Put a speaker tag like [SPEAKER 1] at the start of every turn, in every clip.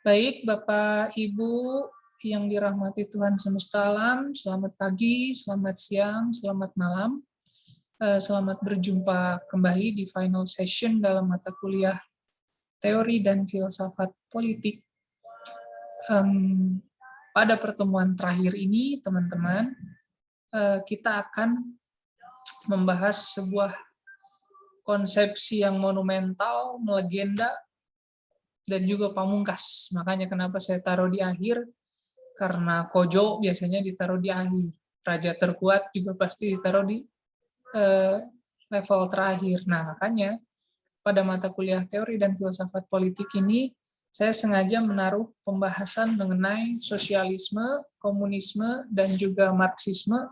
[SPEAKER 1] Baik, Bapak, Ibu yang dirahmati Tuhan semesta alam, selamat pagi, selamat siang, selamat malam. Selamat berjumpa kembali di final session dalam mata kuliah Teori dan Filsafat Politik. Pada pertemuan terakhir ini, teman-teman, kita akan membahas sebuah konsepsi yang monumental, melegenda, dan juga pamungkas. Makanya kenapa saya taruh di akhir, karena Kojo biasanya ditaruh di akhir. Raja terkuat juga pasti ditaruh di level terakhir. Nah, makanya pada mata kuliah teori dan filsafat politik ini, saya sengaja menaruh pembahasan mengenai sosialisme, komunisme, dan juga marxisme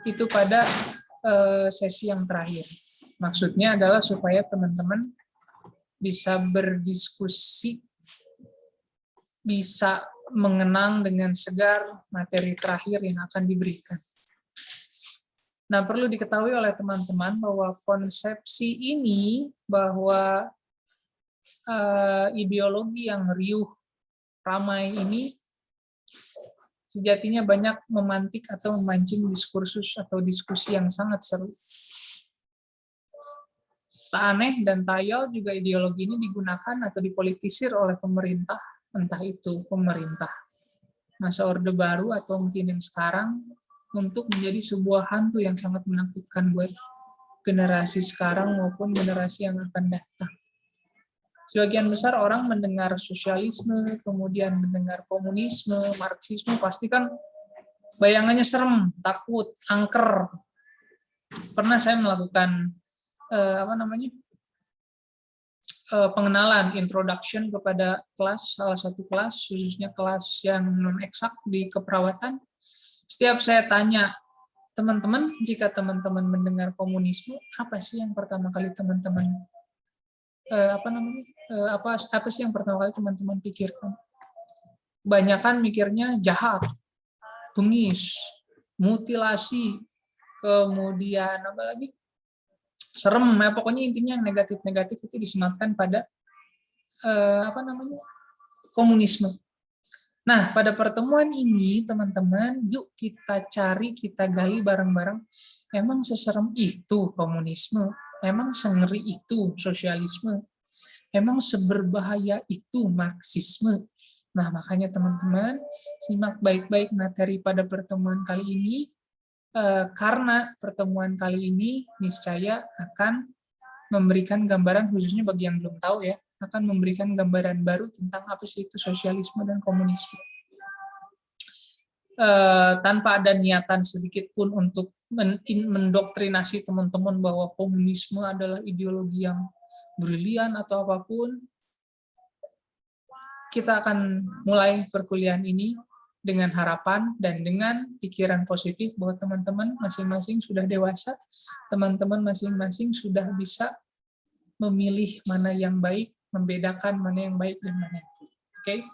[SPEAKER 1] itu pada sesi yang terakhir. Maksudnya adalah supaya teman-teman bisa berdiskusi, bisa mengenang dengan segar materi terakhir yang akan diberikan. Nah, perlu diketahui oleh teman-teman bahwa konsepsi ini, bahwa ideologi yang riuh, ramai ini, sejatinya banyak memantik atau memancing diskursus atau diskusi yang sangat seru. Tak aneh dan tayal juga ideologi ini digunakan atau dipolitisir oleh pemerintah, entah itu pemerintah masa Orde Baru atau mungkin yang sekarang, untuk menjadi sebuah hantu yang sangat menakutkan buat generasi sekarang maupun generasi yang akan datang. Sebagian besar orang mendengar sosialisme, kemudian mendengar komunisme, marxisme, pasti kan bayangannya serem, takut, angker. Pernah saya melakukan pengenalan, introduction kepada kelas, salah satu kelas, khususnya kelas yang non-eksak di keperawatan. Setiap saya tanya, teman-teman, jika teman-teman mendengar komunisme, apa sih yang pertama kali teman-teman apa sih yang pertama kali teman-teman pikirkan? Banyakan mikirnya jahat, bengis, mutilasi, kemudian apa lagi? Serem, ya pokoknya intinya yang negatif-negatif itu disematkan pada komunisme. Nah, pada pertemuan ini, teman-teman, yuk kita cari, kita gali bareng-bareng, emang seserem itu komunisme, emang sengeri itu sosialisme, emang seberbahaya itu marxisme. Nah, makanya teman-teman, simak baik-baik materi pada pertemuan kali ini, karena pertemuan kali ini niscaya akan memberikan gambaran, khususnya bagi yang belum tahu ya, akan memberikan gambaran baru tentang apa sih itu sosialisme dan komunisme. Tanpa ada niatan sedikit pun untuk mendoktrinasi teman-teman bahwa komunisme adalah ideologi yang brilian atau apapun, kita akan mulai perkuliahan ini dengan harapan dan dengan pikiran positif bahwa teman-teman masing-masing sudah dewasa, teman-teman masing-masing sudah bisa memilih mana yang baik, membedakan mana yang baik dan mana yang buruk. Oke.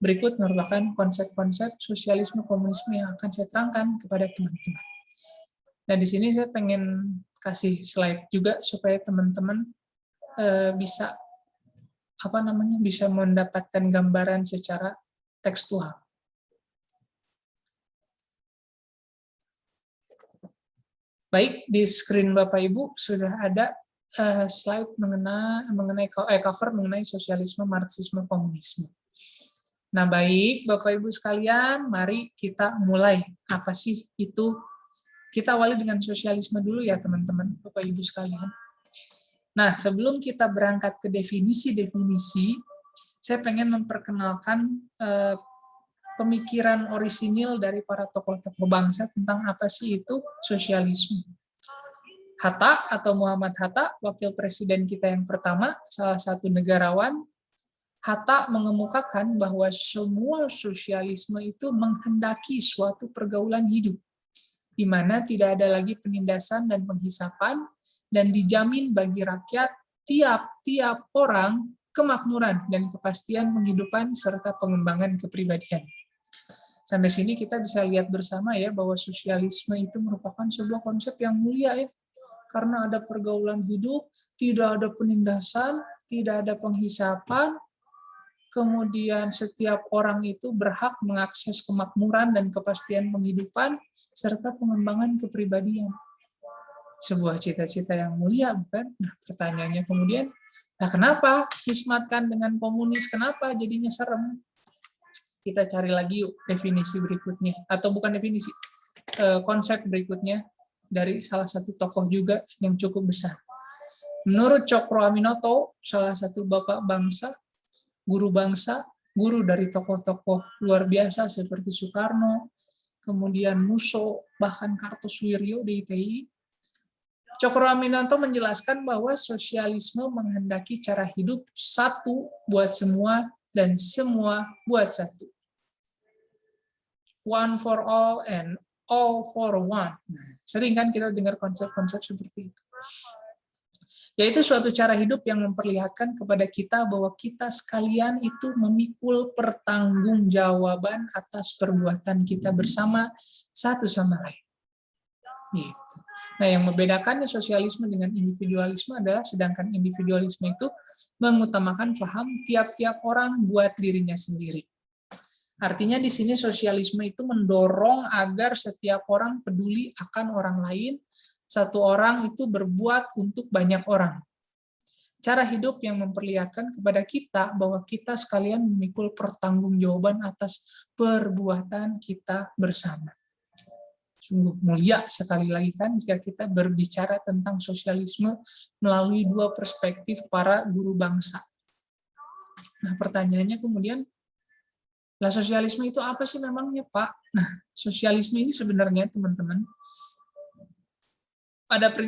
[SPEAKER 1] Berikut merupakan konsep-konsep sosialisme komunisme yang akan saya terangkan kepada teman-teman. Nah, di sini saya pengen kasih slide juga supaya teman-teman bisa mendapatkan gambaran secara tekstual. Baik, di screen Bapak Ibu sudah ada slide mengenai cover mengenai sosialisme, marxisme, komunisme. Nah, baik Bapak Ibu sekalian, mari kita mulai. Apa sih itu? Kita awali dengan sosialisme dulu ya teman-teman, Bapak Ibu sekalian. Nah, sebelum kita berangkat ke definisi-definisi, saya pengen memperkenalkan pemikiran orisinil dari para tokoh-tokoh bangsa tentang apa sih itu sosialisme. Hatta atau Muhammad Hatta, wakil presiden kita yang pertama, salah satu negarawan, Hatta mengemukakan bahwa semua sosialisme itu menghendaki suatu pergaulan hidup, di mana tidak ada lagi penindasan dan penghisapan, dan dijamin bagi rakyat tiap-tiap orang kemakmuran dan kepastian penghidupan serta pengembangan kepribadian. Sampai sini kita bisa lihat bersama ya bahwa sosialisme itu merupakan sebuah konsep yang mulia ya. Karena ada pergaulan hidup, tidak ada penindasan, tidak ada penghisapan, kemudian setiap orang itu berhak mengakses kemakmuran dan kepastian penghidupan, serta pengembangan kepribadian. Sebuah cita-cita yang mulia, bukan? Nah, pertanyaannya kemudian, nah kenapa disematkan dengan komunis? Kenapa jadinya serem? Kita cari lagi yuk definisi berikutnya. Atau bukan definisi, konsep berikutnya dari salah satu tokoh juga yang cukup besar. Menurut Cokro Aminoto, salah satu bapak bangsa, guru dari tokoh-tokoh luar biasa seperti Soekarno, kemudian Musso, bahkan Kartosuwiryo di ITI, Cokro Aminoto menjelaskan bahwa sosialisme menghendaki cara hidup satu buat semua dan semua buat satu. One for all and all for one. Nah, sering kan kita dengar konsep-konsep seperti itu. Yaitu suatu cara hidup yang memperlihatkan kepada kita bahwa kita sekalian itu memikul pertanggungjawaban atas perbuatan kita bersama satu sama lain. Gitu. Nah, yang membedakannya sosialisme dengan individualisme adalah sedangkan individualisme itu mengutamakan paham tiap-tiap orang buat dirinya sendiri. Artinya di sini sosialisme itu mendorong agar setiap orang peduli akan orang lain, satu orang itu berbuat untuk banyak orang. Cara hidup yang memperlihatkan kepada kita bahwa kita sekalian memikul pertanggungjawaban atas perbuatan kita bersama. Sungguh mulia sekali lagi kan jika kita berbicara tentang sosialisme melalui dua perspektif para guru bangsa. Nah, pertanyaannya kemudian, lah sosialisme itu apa sih memangnya, Pak? Nah, sosialisme ini sebenarnya teman-teman,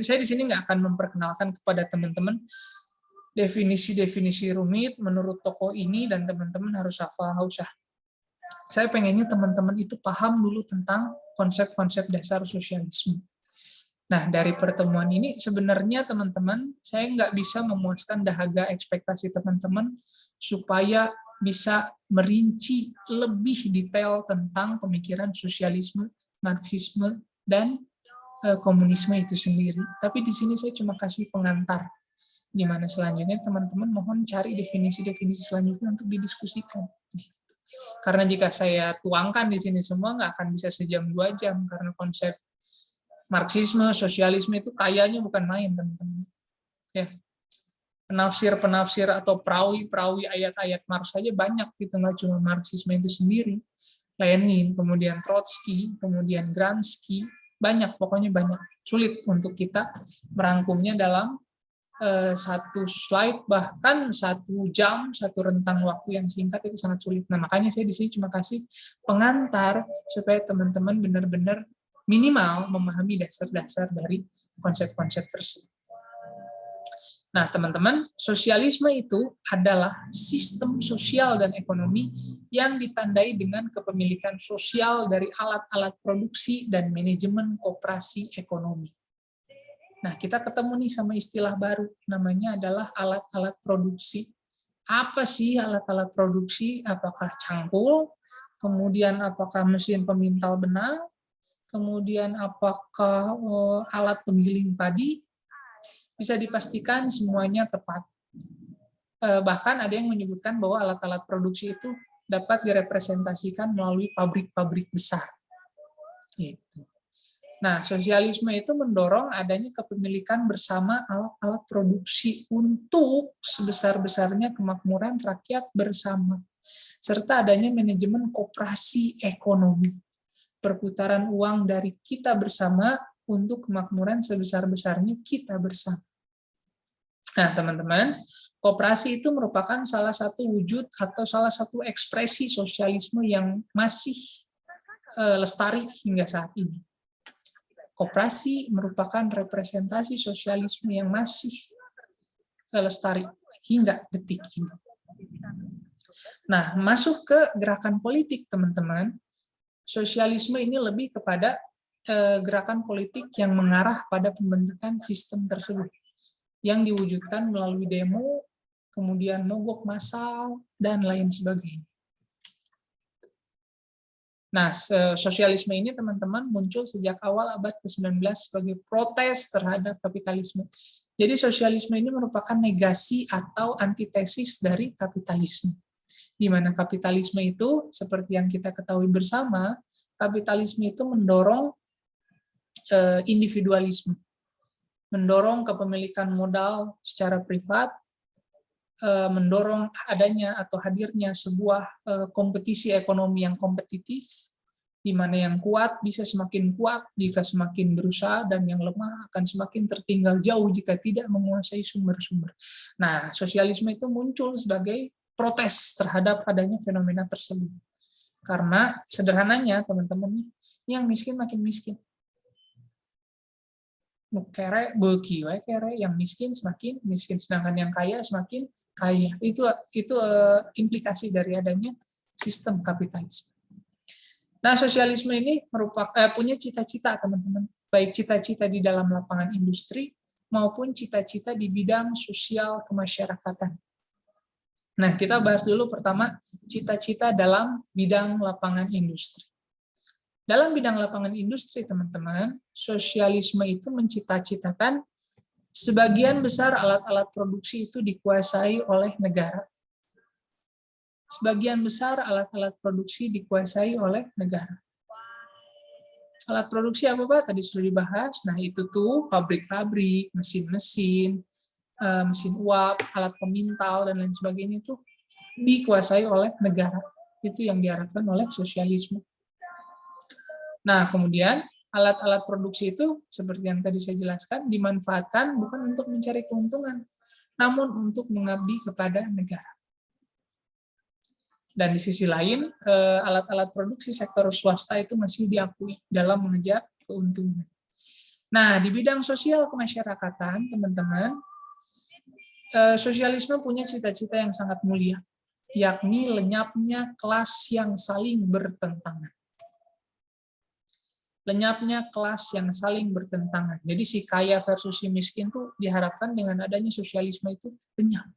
[SPEAKER 1] saya di sini nggak akan memperkenalkan kepada teman-teman definisi-definisi rumit menurut tokoh ini dan teman-teman harus hafal, nggak usah. Saya pengennya teman-teman itu paham dulu tentang konsep-konsep dasar sosialisme. Nah, dari pertemuan ini sebenarnya teman-teman, saya nggak bisa memuaskan dahaga ekspektasi teman-teman supaya bisa merinci lebih detail tentang pemikiran sosialisme, Marxisme, dan komunisme itu sendiri. Tapi di sini saya cuma kasih pengantar. Di mana selanjutnya teman-teman mohon cari definisi-definisi selanjutnya untuk didiskusikan. Karena jika saya tuangkan di sini semua nggak akan bisa sejam 2 jam karena konsep Marxisme, sosialisme itu kayaknya bukan main, teman-teman. Ya. Penafsir-penafsir atau perawi-perawi ayat-ayat Marx saja banyak, gitu, nggak cuma Marxisme itu sendiri. Lenin, kemudian Trotsky, kemudian Gramsci, banyak, pokoknya banyak. Sulit untuk kita merangkumnya dalam satu slide, bahkan 1 jam, satu rentang waktu yang singkat itu sangat sulit. Nah, makanya saya di sini cuma kasih pengantar supaya teman-teman benar-benar minimal memahami dasar-dasar dari konsep-konsep tersebut. Nah, teman-teman, sosialisme itu adalah sistem sosial dan ekonomi yang ditandai dengan kepemilikan sosial dari alat-alat produksi dan manajemen koperasi ekonomi. Nah, kita ketemu nih sama istilah baru, namanya adalah alat-alat produksi. Apa sih alat-alat produksi? Apakah cangkul? Kemudian apakah mesin pemintal benang? Kemudian apakah alat penggiling padi? Bisa dipastikan semuanya tepat. Bahkan ada yang menyebutkan bahwa alat-alat produksi itu dapat direpresentasikan melalui pabrik-pabrik besar. Gitu. Nah, sosialisme itu mendorong adanya kepemilikan bersama alat-alat produksi untuk sebesar-besarnya kemakmuran rakyat bersama, serta adanya manajemen koperasi ekonomi, perputaran uang dari kita bersama untuk kemakmuran sebesar-besarnya kita bersama. Nah, teman-teman, koperasi itu merupakan salah satu wujud atau salah satu ekspresi sosialisme yang masih lestari hingga saat ini. Koperasi merupakan representasi sosialisme yang masih lestari hingga detik ini. Nah, masuk ke gerakan politik, teman-teman. Sosialisme ini lebih kepada gerakan politik yang mengarah pada pembentukan sistem tersebut, yang diwujudkan melalui demo, kemudian mogok massal, dan lain sebagainya. Nah, sosialisme ini teman-teman muncul sejak awal abad ke-19 sebagai protes terhadap kapitalisme. Jadi sosialisme ini merupakan negasi atau antitesis dari kapitalisme. Di mana kapitalisme itu, seperti yang kita ketahui bersama, kapitalisme itu mendorong individualisme, mendorong kepemilikan modal secara privat, mendorong adanya atau hadirnya sebuah kompetisi ekonomi yang kompetitif, di mana yang kuat bisa semakin kuat jika semakin berusaha, dan yang lemah akan semakin tertinggal jauh jika tidak menguasai sumber-sumber. Nah, sosialisme itu muncul sebagai protes terhadap adanya fenomena tersebut. Karena sederhananya, teman-teman, yang miskin makin miskin. Kere, beki, kere, yang miskin semakin miskin, sedangkan yang kaya semakin kaya. Itu implikasi dari adanya sistem kapitalisme. Nah, sosialisme ini punya cita-cita, teman-teman. Baik cita-cita di dalam lapangan industri maupun cita-cita di bidang sosial kemasyarakatan. Nah, kita bahas dulu pertama cita-cita dalam bidang lapangan industri. Dalam bidang lapangan industri, teman-teman, sosialisme itu mencita-citakan sebagian besar alat-alat produksi itu dikuasai oleh negara. Sebagian besar alat-alat produksi dikuasai oleh negara. Alat produksi apa, Pak? Tadi sudah dibahas. Nah, itu tuh pabrik-pabrik, mesin-mesin, mesin uap, alat pemintal, dan lain sebagainya itu dikuasai oleh negara. Itu yang diharapkan oleh sosialisme. Nah, kemudian alat-alat produksi itu, seperti yang tadi saya jelaskan, dimanfaatkan bukan untuk mencari keuntungan, namun untuk mengabdi kepada negara. Dan di sisi lain, alat-alat produksi sektor swasta itu masih diakui dalam mengejar keuntungan. Nah, di bidang sosial kemasyarakatan, teman-teman, sosialisme punya cita-cita yang sangat mulia, yakni lenyapnya kelas yang saling bertentangan. Lenyapnya kelas yang saling bertentangan. Jadi si kaya versus si miskin tuh diharapkan dengan adanya sosialisme itu lenyap.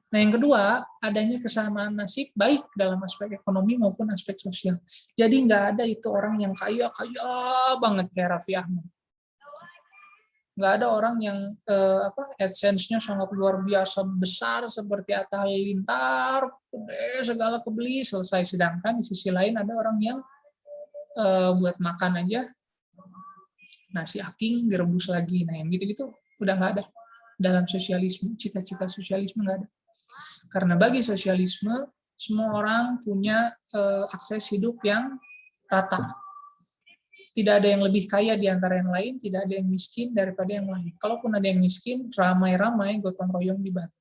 [SPEAKER 1] Nah, yang kedua, adanya kesamaan nasib baik dalam aspek ekonomi maupun aspek sosial. Jadi nggak ada itu orang yang kaya banget kayak Raffi Ahmad. Nggak ada orang yang AdSense-nya sangat luar biasa besar seperti Atta Halilintar, segala kebeli selesai. Sedangkan di sisi lain ada orang yang buat makan aja nasi aking direbus lagi. Nah, yang gitu-gitu udah nggak ada dalam sosialisme. Cita-cita sosialisme nggak ada. Karena bagi sosialisme, semua orang punya akses hidup yang rata. Tidak ada yang lebih kaya di antara yang lain, tidak ada yang miskin daripada yang lain. Kalaupun ada yang miskin, ramai-ramai gotong royong dibantu.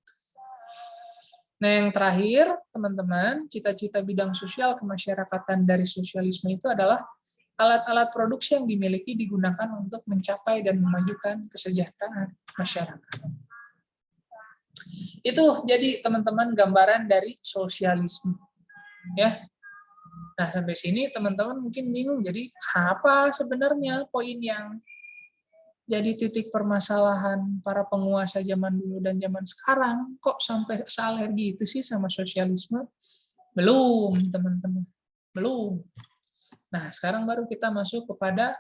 [SPEAKER 1] Nah, yang terakhir, teman-teman, cita-cita bidang sosial kemasyarakatan dari sosialisme itu adalah alat-alat produksi yang dimiliki digunakan untuk mencapai dan memajukan kesejahteraan masyarakat. Itu jadi teman-teman gambaran dari sosialisme. Ya. Nah, sampai sini teman-teman mungkin bingung, jadi apa sebenarnya poin yang jadi titik permasalahan para penguasa zaman dulu dan zaman sekarang? Kok sampai sealergi itu sih sama sosialisme? Belum, teman-teman. Belum. Nah, sekarang baru kita masuk kepada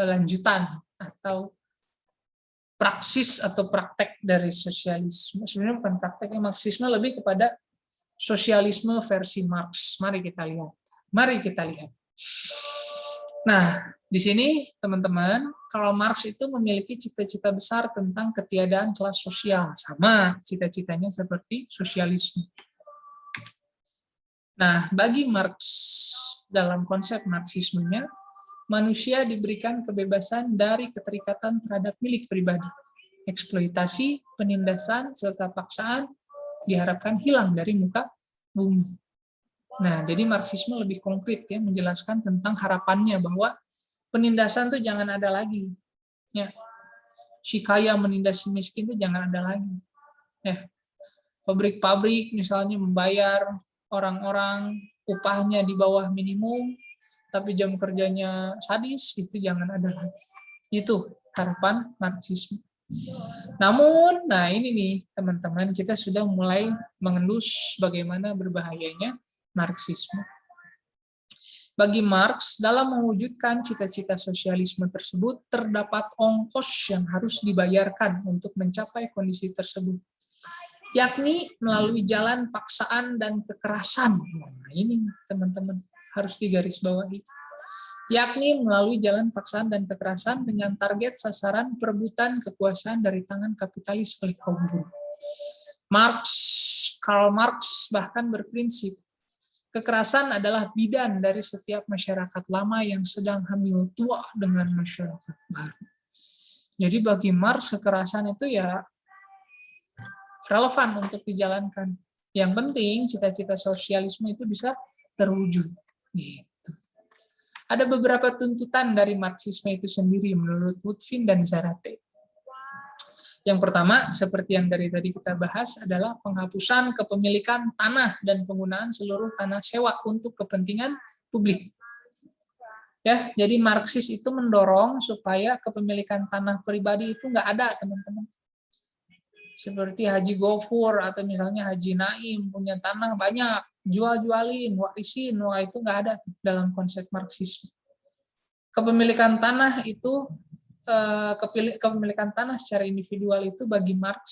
[SPEAKER 1] lanjutan atau praksis atau praktek dari sosialisme. Sebenarnya bukan prakteknya, Marxisme lebih kepada sosialisme versi Marx. Mari kita lihat. Mari kita lihat. Nah, di sini teman-teman, Karl Marx itu memiliki cita-cita besar tentang ketiadaan kelas sosial. Sama cita-citanya seperti sosialisme. Nah, bagi Marx, dalam konsep Marxismenya, manusia diberikan kebebasan dari keterikatan terhadap milik pribadi. Eksploitasi, penindasan, serta paksaan diharapkan hilang dari muka bumi. Nah, jadi Marxisme lebih konkret ya, menjelaskan tentang harapannya bahwa penindasan tuh jangan ada lagi. Ya. Si kaya menindas si miskin tuh jangan ada lagi. Ya. Pabrik-pabrik misalnya membayar orang-orang upahnya di bawah minimum, tapi jam kerjanya sadis, itu jangan ada lagi. Itu harapan Marxisme. Namun, nah ini nih teman-teman, kita sudah mulai mengendus bagaimana berbahayanya Marxisme. Bagi Marx, dalam mewujudkan cita-cita sosialisme tersebut, terdapat ongkos yang harus dibayarkan untuk mencapai kondisi tersebut. yakni melalui jalan paksaan dan kekerasan. Nah, ini teman-teman harus digarisbawahi. Yakni melalui jalan paksaan dan kekerasan dengan target sasaran perebutan kekuasaan dari tangan kapitalis oleh kaum buruh. Karl Marx bahkan berprinsip, kekerasan adalah bidan dari setiap masyarakat lama yang sedang hamil tua dengan masyarakat baru. Jadi bagi Marx, kekerasan itu ya relevan untuk dijalankan. Yang penting cita-cita sosialisme itu bisa terwujud. Gitu. Ada beberapa tuntutan dari Marxisme itu sendiri menurut Woodfin dan Zarate. Yang pertama, seperti yang dari tadi kita bahas, adalah penghapusan kepemilikan tanah dan penggunaan seluruh tanah sewa untuk kepentingan publik. Ya, jadi Marxis itu mendorong supaya kepemilikan tanah pribadi itu nggak ada, teman-teman. Seperti Haji Gofur atau misalnya Haji Naim punya tanah banyak, jual-jualin, warisin, wah itu nggak ada dalam konsep Marxisme. Kepemilikan tanah itu, kepemilikan tanah secara individual itu bagi Marx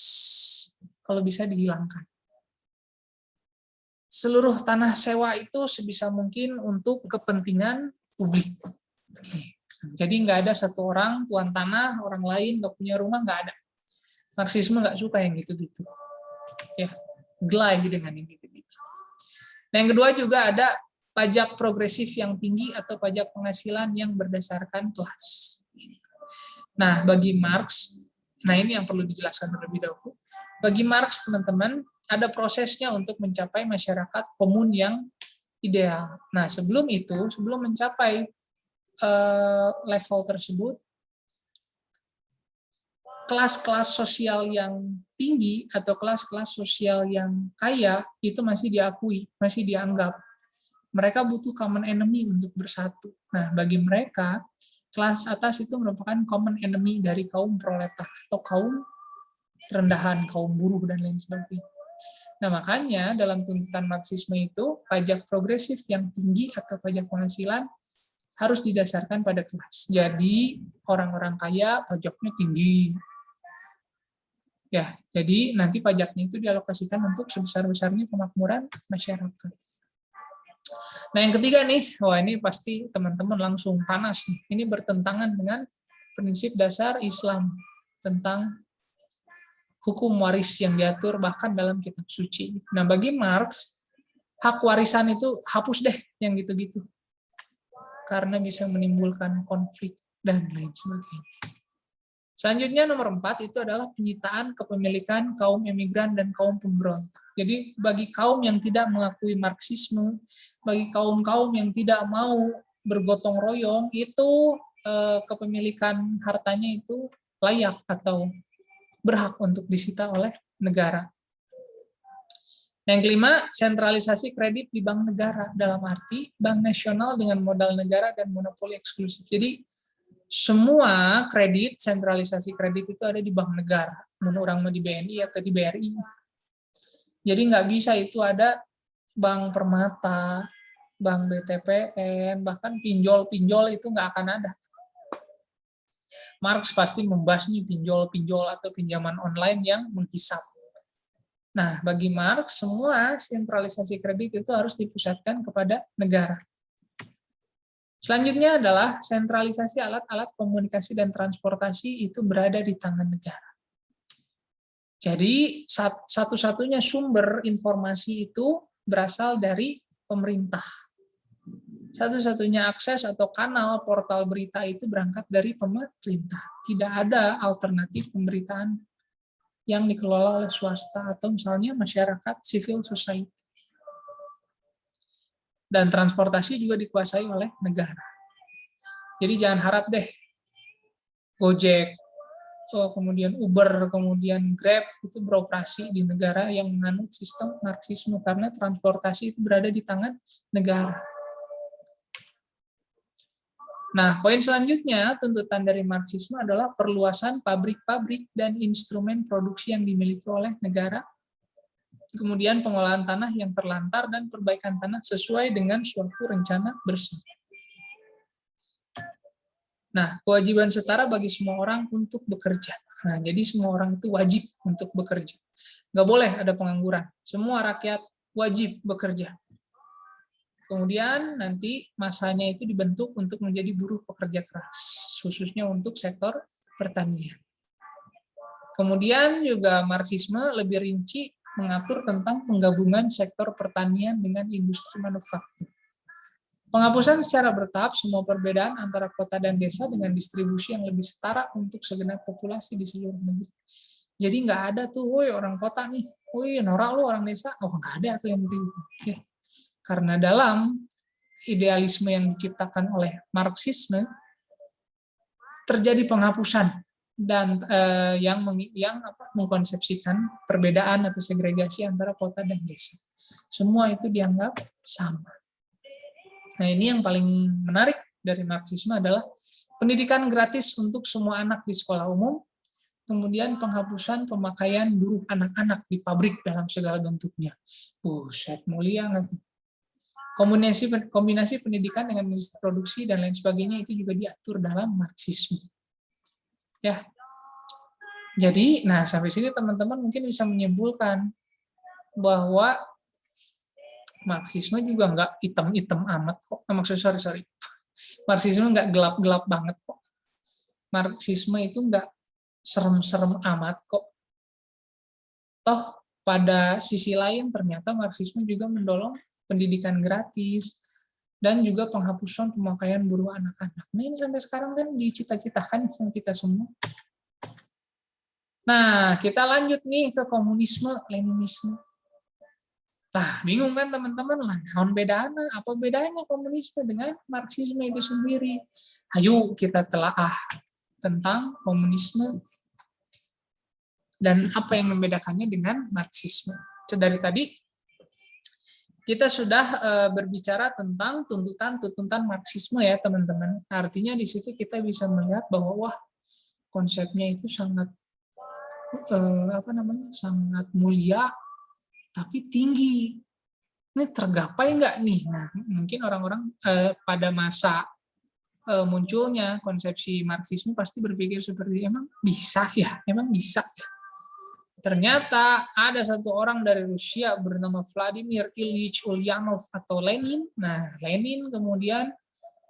[SPEAKER 1] kalau bisa dihilangkan. Seluruh tanah sewa itu sebisa mungkin untuk kepentingan publik. Jadi nggak ada satu orang tuan tanah, orang lain nggak punya rumah, nggak ada. Marxisme nggak suka yang gitu-gitu. Ya, gelai dengan yang gitu-gitu. Nah, yang kedua juga ada pajak progresif yang tinggi atau pajak penghasilan yang berdasarkan kelas. Nah, bagi Marx, nah ini yang perlu dijelaskan terlebih dahulu. Bagi Marx, teman-teman, ada prosesnya untuk mencapai masyarakat komun yang ideal. Nah, sebelum itu, sebelum mencapai level tersebut, kelas-kelas sosial yang tinggi atau kelas-kelas sosial yang kaya itu masih diakui, masih dianggap. Mereka butuh common enemy untuk bersatu. Nah, bagi mereka, kelas atas itu merupakan common enemy dari kaum proletar atau kaum rendahan, kaum buruh, dan lain sebagainya. Nah, makanya dalam tuntutan Marxisme itu, pajak progresif yang tinggi atau pajak penghasilan harus didasarkan pada kelas. Jadi, orang-orang kaya pajaknya tinggi. Ya, jadi nanti pajaknya itu dialokasikan untuk sebesar-besarnya pemakmuran masyarakat. Nah, yang ketiga nih, wah ini pasti teman-teman langsung panas nih. Ini bertentangan dengan prinsip dasar Islam tentang hukum waris yang diatur bahkan dalam kitab suci. Nah, bagi Marx, hak warisan itu hapus deh yang gitu-gitu. Karena bisa menimbulkan konflik dan lain sebagainya. Selanjutnya nomor 4 itu adalah penyitaan kepemilikan kaum emigran dan kaum pemberontak. Jadi bagi kaum yang tidak mengakui Marxisme, bagi kaum-kaum yang tidak mau bergotong royong, itu kepemilikan hartanya itu layak atau berhak untuk disita oleh negara. Yang kelima, sentralisasi kredit di bank negara, dalam arti bank nasional dengan modal negara dan monopoli eksklusif. Jadi semua kredit, sentralisasi kredit itu ada di bank negara, menurut orang mau di BNI atau di BRI. Jadi nggak bisa itu ada bank Permata, bank BTPN, bahkan pinjol-pinjol itu nggak akan ada. Marx pasti membasmi pinjol-pinjol atau pinjaman online yang menghisap. Nah, bagi Marx, semua sentralisasi kredit itu harus dipusatkan kepada negara. Selanjutnya adalah sentralisasi alat-alat komunikasi dan transportasi itu berada di tangan negara. Jadi satu-satunya sumber informasi itu berasal dari pemerintah. Satu-satunya akses atau kanal portal berita itu berangkat dari pemerintah. Tidak ada alternatif pemberitaan yang dikelola oleh swasta atau misalnya masyarakat civil society. Dan transportasi juga dikuasai oleh negara. Jadi jangan harap deh Gojek, kemudian Uber, kemudian Grab itu beroperasi di negara yang menganut sistem Marxisme karena transportasi itu berada di tangan negara. Nah, poin selanjutnya tuntutan dari Marxisme adalah perluasan pabrik-pabrik dan instrumen produksi yang dimiliki oleh negara. Kemudian pengolahan tanah yang terlantar dan perbaikan tanah sesuai dengan suatu rencana bersama. Nah, kewajiban setara bagi semua orang untuk bekerja. Nah, jadi semua orang itu wajib untuk bekerja. Nggak boleh ada pengangguran. Semua rakyat wajib bekerja. Kemudian nanti masanya itu dibentuk untuk menjadi buruh pekerja keras, khususnya untuk sektor pertanian. Kemudian juga Marxisme lebih rinci mengatur tentang penggabungan sektor pertanian dengan industri manufaktur. Penghapusan secara bertahap semua perbedaan antara kota dan desa dengan distribusi yang lebih setara untuk segenap populasi di seluruh negeri. Jadi nggak ada tuh, woi orang kota nih, woi norak lu orang desa, oh nggak ada tuh yang penting. Oke. Karena dalam idealisme yang diciptakan oleh Marxisme terjadi penghapusan dan yang mengkonsepsikan perbedaan atau segregasi antara kota dan desa. Semua itu dianggap sama. Nah, ini yang paling menarik dari Marxisme adalah pendidikan gratis untuk semua anak di sekolah umum, kemudian penghapusan pemakaian buruh anak-anak di pabrik dalam segala bentuknya. Buset, mulia nggak tuh? Kombinasi pendidikan dengan industri produksi dan lain sebagainya itu juga diatur dalam Marxisme. Ya. Jadi, nah sampai sini teman-teman mungkin bisa menyimpulkan bahwa Marxisme juga nggak hitam-hitam amat kok. Maksudnya sorry. Marxisme nggak gelap-gelap banget kok. Marxisme itu nggak serem-serem amat kok. Toh pada sisi lain ternyata Marxisme juga mendorong pendidikan gratis dan juga penghapusan pemakaian buruh anak-anak. Nah ini sampai sekarang kan dicita-citakan sama kita semua. Nah kita lanjut nih ke komunisme, Leninisme. Lah, bingung kan teman-teman? Lah, naon bedana? Apa bedanya komunisme dengan Marxisme itu sendiri? Ayo kita telaah tentang komunisme dan apa yang membedakannya dengan Marxisme. Dari tadi kita sudah berbicara tentang tuntutan Marxisme ya teman-teman. Artinya di situ kita bisa melihat bahwa wah konsepnya itu sangat sangat mulia tapi tinggi. Ini tergapai nggak nih? Nah, mungkin orang-orang pada masa munculnya konsepsi Marxisme pasti berpikir seperti emang bisa ya? Ternyata ada satu orang dari Rusia bernama Vladimir Ilyich Ulyanov atau Lenin. Nah, Lenin kemudian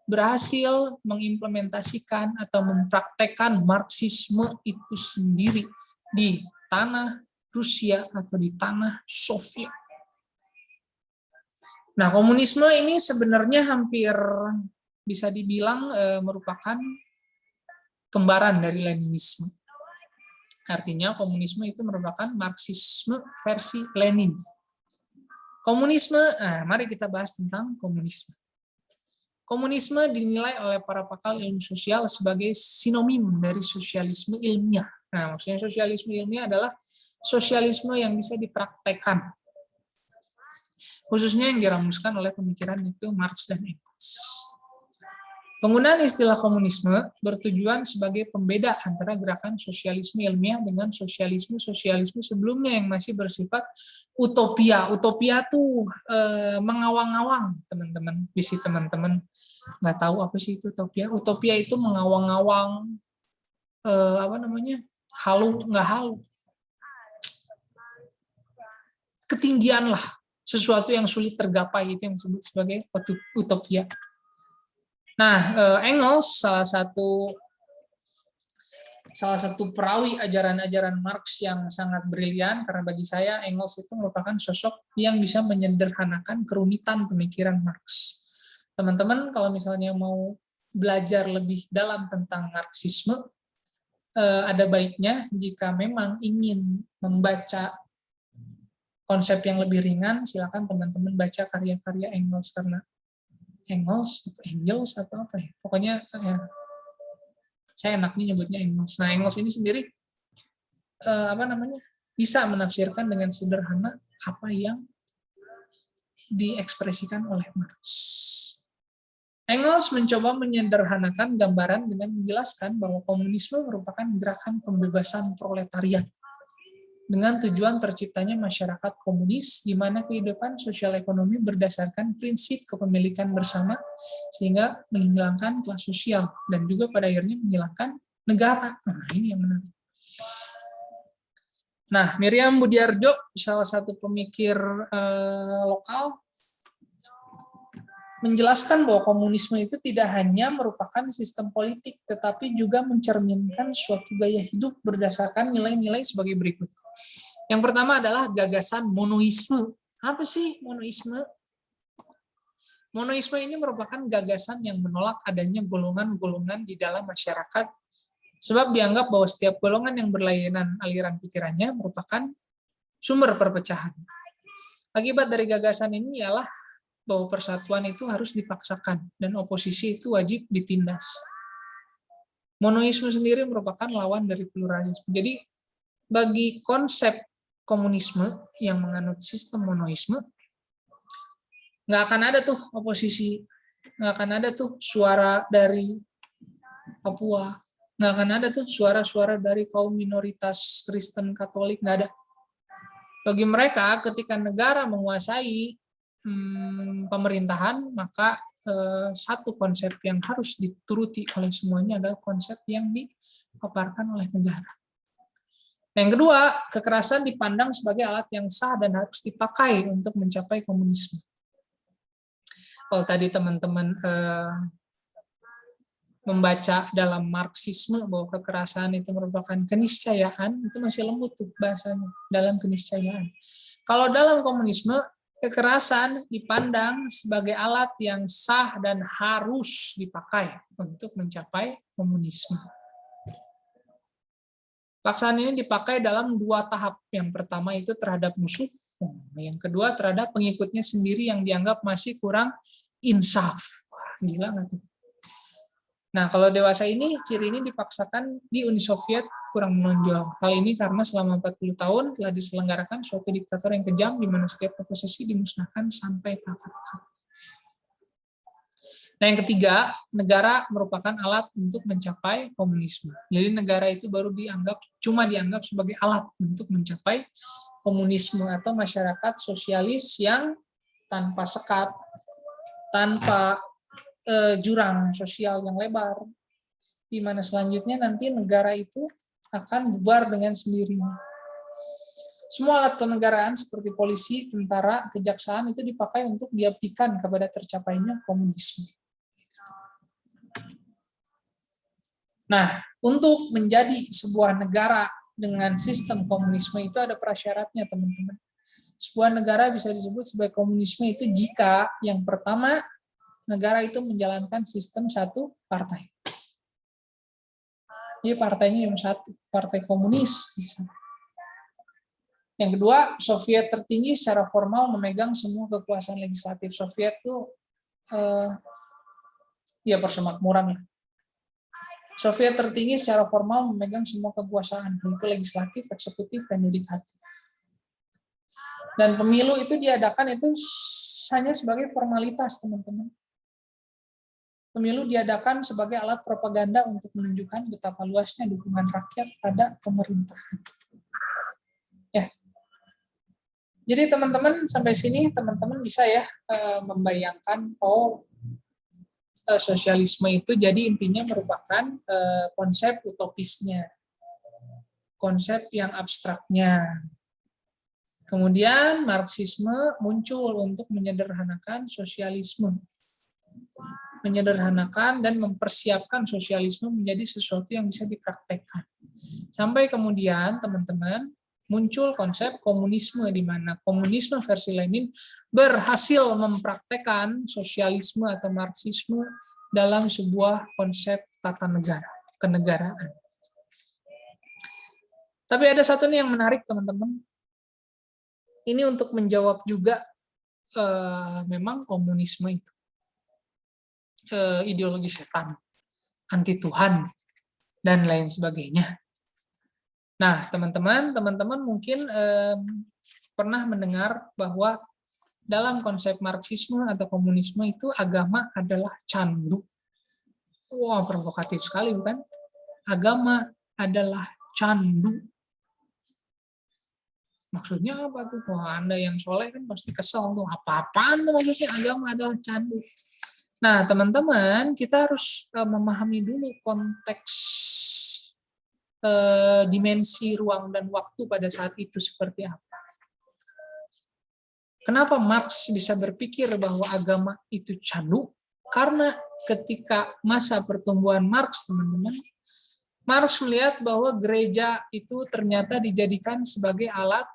[SPEAKER 1] berhasil mengimplementasikan atau mempraktekkan Marxisme itu sendiri di tanah Rusia atau di tanah Soviet. Nah, komunisme ini sebenarnya hampir bisa dibilang merupakan kembaran dari Leninisme. Artinya komunisme itu merupakan Marxisme versi Lenin. Komunisme, nah mari kita bahas tentang komunisme. Komunisme dinilai oleh para pakar ilmu sosial sebagai sinonim dari sosialisme ilmiah. Nah, maksudnya sosialisme ilmiah adalah sosialisme yang bisa dipraktekkan. Khususnya yang diramuskan oleh pemikiran itu Marx dan Engels. Penggunaan istilah komunisme bertujuan sebagai pembeda antara gerakan sosialisme ilmiah dengan sosialisme sebelumnya yang masih bersifat utopia. Utopia tuh mengawang-awang, teman-teman. Bisi teman-teman nggak tahu apa sih itu utopia. Utopia itu mengawang-awang halu, nggak halu. Ketinggian lah. Sesuatu yang sulit tergapai itu yang disebut sebagai utopia. Nah, Engels salah satu perawi ajaran-ajaran Marx yang sangat brilian, karena bagi saya Engels itu merupakan sosok yang bisa menyederhanakan kerumitan pemikiran Marx. Teman-teman kalau misalnya mau belajar lebih dalam tentang Marxisme, ada baiknya jika memang ingin membaca konsep yang lebih ringan, silakan teman-teman baca karya-karya Engels, karena Engels atau apa ya, pokoknya ya, saya enaknya nyebutnya Engels. Nah, Engels ini sendiri bisa menafsirkan dengan sederhana apa yang diekspresikan oleh Marx. Engels mencoba menyederhanakan gambaran dengan menjelaskan bahwa komunisme merupakan gerakan pembebasan proletariat. dengan tujuan terciptanya masyarakat komunis di mana kehidupan sosial ekonomi berdasarkan prinsip kepemilikan bersama sehingga menghilangkan kelas sosial dan juga pada akhirnya menghilangkan negara. Nah, ini yang menarik. Nah, Miriam Budiarjo, salah satu pemikir lokal, menjelaskan bahwa komunisme itu tidak hanya merupakan sistem politik, tetapi juga mencerminkan suatu gaya hidup berdasarkan nilai-nilai sebagai berikut. Yang pertama adalah gagasan monoisme. Apa sih monoisme? Monoisme ini merupakan gagasan yang menolak adanya golongan-golongan di dalam masyarakat, sebab dianggap bahwa setiap golongan yang berlainan aliran pikirannya merupakan sumber perpecahan. Akibat dari gagasan ini ialah bahwa persatuan itu harus dipaksakan dan oposisi itu wajib ditindas. Monoisme sendiri merupakan lawan dari pluralisme. Jadi bagi konsep komunisme yang menganut sistem monoisme, nggak akan ada tuh oposisi, nggak akan ada tuh suara dari Papua, nggak akan ada tuh suara-suara dari kaum minoritas Kristen Katolik, nggak ada. Bagi mereka ketika negara menguasai pemerintahan, maka satu konsep yang harus dituruti oleh semuanya adalah konsep yang dipaparkan oleh negara. Yang kedua, kekerasan dipandang sebagai alat yang sah dan harus dipakai untuk mencapai komunisme. Kalau tadi teman-teman membaca dalam Marxisme bahwa kekerasan itu merupakan keniscayaan, itu masih lembut tuh bahasanya, dalam keniscayaan. Kalau dalam komunisme, kekerasan dipandang sebagai alat yang sah dan harus dipakai untuk mencapai komunisme. Paksaan ini dipakai dalam dua tahap. Yang pertama itu terhadap musuh, yang kedua terhadap pengikutnya sendiri yang dianggap masih kurang insaf. Wah, gila nggak tuh? Nah, kalau dewasa ini, ciri ini dipaksakan di Uni Soviet kurang menonjol. Hal ini karena selama 40 tahun telah diselenggarakan suatu diktator yang kejam di mana setiap oposisi dimusnahkan sampai akar-akar. Nah, yang ketiga, negara merupakan alat untuk mencapai komunisme. Jadi negara itu baru cuma dianggap sebagai alat untuk mencapai komunisme atau masyarakat sosialis yang tanpa sekat, tanpa jurang sosial yang lebar, di mana selanjutnya nanti negara itu akan bubar dengan sendirinya. Semua alat kenegaraan seperti polisi, tentara, kejaksaan itu dipakai untuk diabdikan kepada tercapainya komunisme. Nah, untuk menjadi sebuah negara dengan sistem komunisme itu ada prasyaratnya, teman-teman. Sebuah negara bisa disebut sebagai komunisme itu jika yang pertama, negara itu menjalankan sistem satu partai. Jadi partainya yang satu, partai komunis. Yang kedua, Soviet tertinggi secara formal memegang semua kekuasaan legislatif. Soviet itu ya persemakmuran. Soviet tertinggi secara formal memegang semua kekuasaan, yaitu legislatif, eksekutif, dan yudikatif. Dan pemilu itu diadakan itu hanya sebagai formalitas, teman-teman. Pemilu diadakan sebagai alat propaganda untuk menunjukkan betapa luasnya dukungan rakyat pada pemerintahan. Ya. Jadi teman-teman sampai sini teman-teman bisa ya membayangkan sosialisme itu jadi intinya merupakan konsep utopisnya, konsep yang abstraknya. Kemudian Marxisme muncul untuk menyederhanakan sosialisme. Menyederhanakan dan mempersiapkan sosialisme menjadi sesuatu yang bisa dipraktekkan. Sampai kemudian teman-teman muncul konsep komunisme di mana komunisme versi Lenin berhasil mempraktekkan sosialisme atau Marxisme dalam sebuah konsep tata negara, kenegaraan. Tapi ada satu nih yang menarik teman-teman. Ini untuk menjawab juga memang komunisme itu ideologi setan, anti Tuhan, dan lain sebagainya. Nah, teman-teman mungkin pernah mendengar bahwa dalam konsep Marxisme atau komunisme itu agama adalah candu. Wah, provokatif sekali bukan? Agama adalah candu. Maksudnya apa tuh? Wah, Anda yang soleh kan pasti kesel tuh. Apa-apaan tuh maksudnya agama adalah candu. Nah, teman-teman, kita harus memahami dulu konteks dimensi ruang dan waktu pada saat itu seperti apa. Kenapa Marx bisa berpikir bahwa agama itu candu? Karena ketika masa pertumbuhan Marx, teman-teman, Marx melihat bahwa gereja itu ternyata dijadikan sebagai alat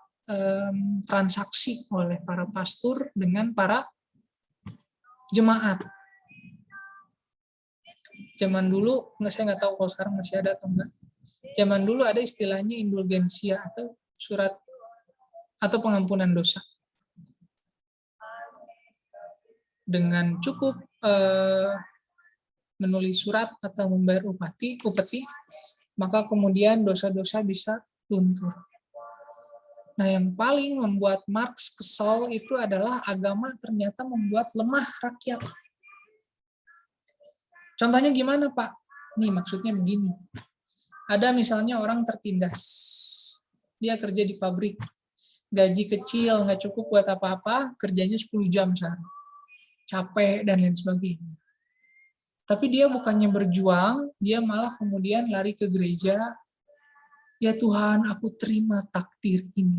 [SPEAKER 1] transaksi oleh para pastor dengan para jemaat. Zaman dulu, saya nggak tahu kalau sekarang masih ada atau enggak. Zaman dulu ada istilahnya indulgensia atau surat atau pengampunan dosa. Dengan cukup menulis surat atau membayar upeti, maka kemudian dosa-dosa bisa luntur. Nah, yang paling membuat Marx kesal itu adalah agama ternyata membuat lemah rakyat. Contohnya gimana, Pak? Nih, maksudnya begini. Ada misalnya orang tertindas. Dia kerja di pabrik. Gaji kecil, nggak cukup buat apa-apa, kerjanya 10 jam sehari. Capek, dan lain sebagainya. Tapi dia bukannya berjuang, dia malah kemudian lari ke gereja. Ya Tuhan, aku terima takdir ini.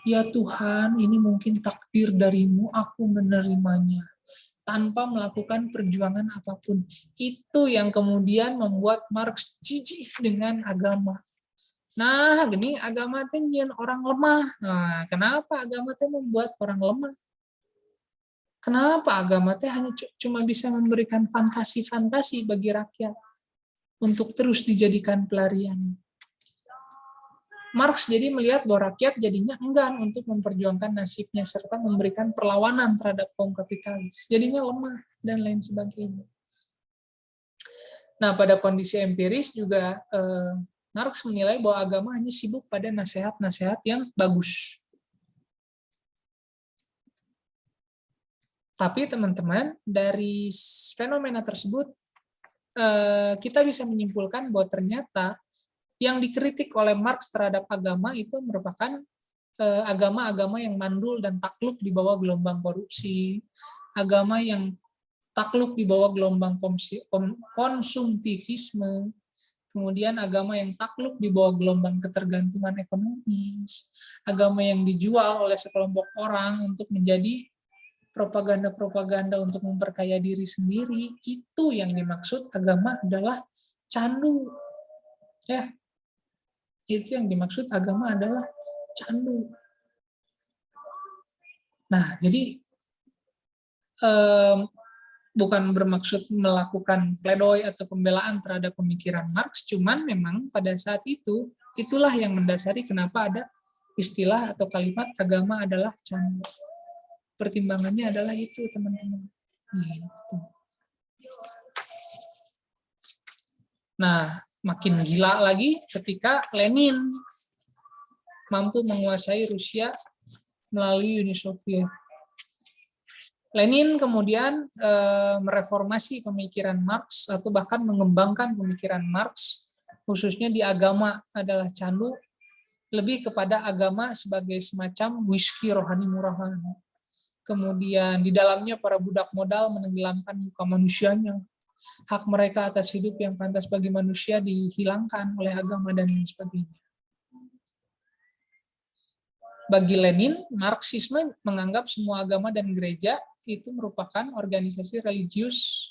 [SPEAKER 1] Ya Tuhan, ini mungkin takdir darimu, aku menerimanya. Tanpa melakukan perjuangan apapun. Itu yang kemudian membuat Marx jijik dengan agama. Nah, gini agama itu orang lemah. Nah, kenapa agama itu membuat orang lemah? Kenapa agama itu hanya cuma bisa memberikan fantasi-fantasi bagi rakyat untuk terus dijadikan pelarian? Marx jadi melihat bahwa rakyat jadinya enggan untuk memperjuangkan nasibnya serta memberikan perlawanan terhadap kaum kapitalis. Jadinya lemah dan lain sebagainya. Nah, pada kondisi empiris juga Marx menilai bahwa agama hanya sibuk pada nasihat-nasihat yang bagus. Tapi teman-teman, dari fenomena tersebut kita bisa menyimpulkan bahwa ternyata yang dikritik oleh Marx terhadap agama itu merupakan agama-agama yang mandul dan takluk di bawah gelombang korupsi, agama yang takluk di bawah gelombang konsumtivisme, kemudian agama yang takluk di bawah gelombang ketergantungan ekonomis, agama yang dijual oleh sekelompok orang untuk menjadi propaganda-propaganda untuk memperkaya diri sendiri. Itu yang dimaksud agama adalah candu. Ya, itu yang dimaksud agama adalah candu. Nah, jadi bukan bermaksud melakukan pledoi atau pembelaan terhadap pemikiran Marx, cuman memang pada saat itu, itulah yang mendasari kenapa ada istilah atau kalimat agama adalah candu. Pertimbangannya adalah itu, teman-teman. Gitu. Nah, makin gila lagi ketika Lenin mampu menguasai Rusia melalui Uni Soviet. Lenin kemudian mereformasi pemikiran Marx atau bahkan mengembangkan pemikiran Marx, khususnya di agama adalah candu, lebih kepada agama sebagai semacam whisky rohani murahan. Kemudian di dalamnya para budak modal menenggelamkan muka manusianya. Hak mereka atas hidup yang pantas bagi manusia dihilangkan oleh agama dan lain sebagainya. Bagi Lenin, Marxisme menganggap semua agama dan gereja itu merupakan organisasi religius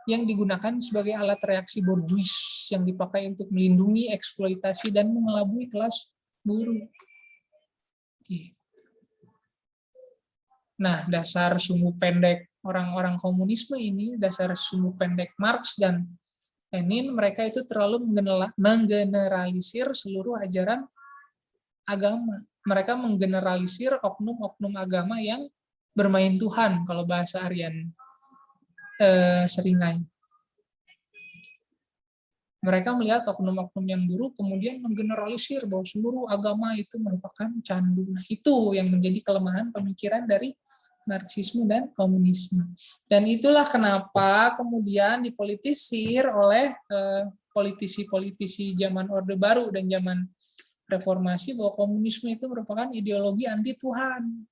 [SPEAKER 1] yang digunakan sebagai alat reaksi borjuis yang dipakai untuk melindungi, eksploitasi, dan mengelabui kelas buruh. Nah, dasar sumbu pendek orang-orang komunisme ini, dasar sumbu pendek Marx dan Lenin, mereka itu terlalu menggeneralisir seluruh ajaran agama. Mereka menggeneralisir oknum-oknum agama yang bermain Tuhan, kalau bahasa Aryan Seringai. Mereka melihat oknum-oknum yang buruk, kemudian menggeneralisir bahwa seluruh agama itu merupakan candu. Nah, itu yang menjadi kelemahan pemikiran dari Marxisme dan komunisme. Dan itulah kenapa kemudian dipolitisir oleh politisi-politisi zaman Orde Baru dan zaman reformasi bahwa komunisme itu merupakan ideologi anti Tuhan.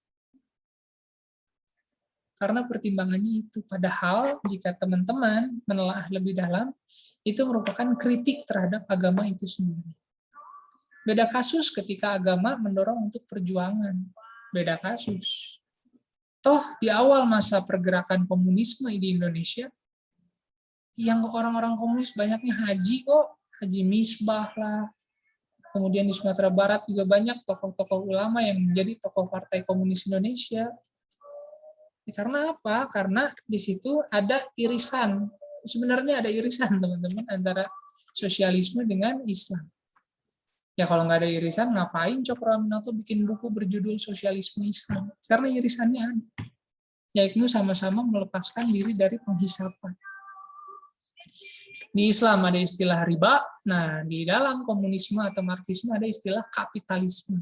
[SPEAKER 1] Karena pertimbangannya itu. Padahal jika teman-teman menelaah lebih dalam, itu merupakan kritik terhadap agama itu sendiri. Beda kasus ketika agama mendorong untuk perjuangan. Beda kasus. Toh di awal masa pergerakan komunisme di Indonesia, yang orang-orang komunis banyaknya haji kok. Haji Misbah lah. Kemudian di Sumatera Barat juga banyak tokoh-tokoh ulama yang menjadi tokoh Partai Komunis Indonesia. Karena apa? Karena di situ ada irisan. Sebenarnya ada irisan, teman-teman, antara sosialisme dengan Islam. Ya kalau nggak ada irisan, ngapain Cokroaminoto bikin buku berjudul Sosialisme Islam? Karena irisannya ada. Yaitu sama-sama melepaskan diri dari penghisapan. Di Islam ada istilah riba, nah di dalam komunisme atau Marxisme ada istilah kapitalisme.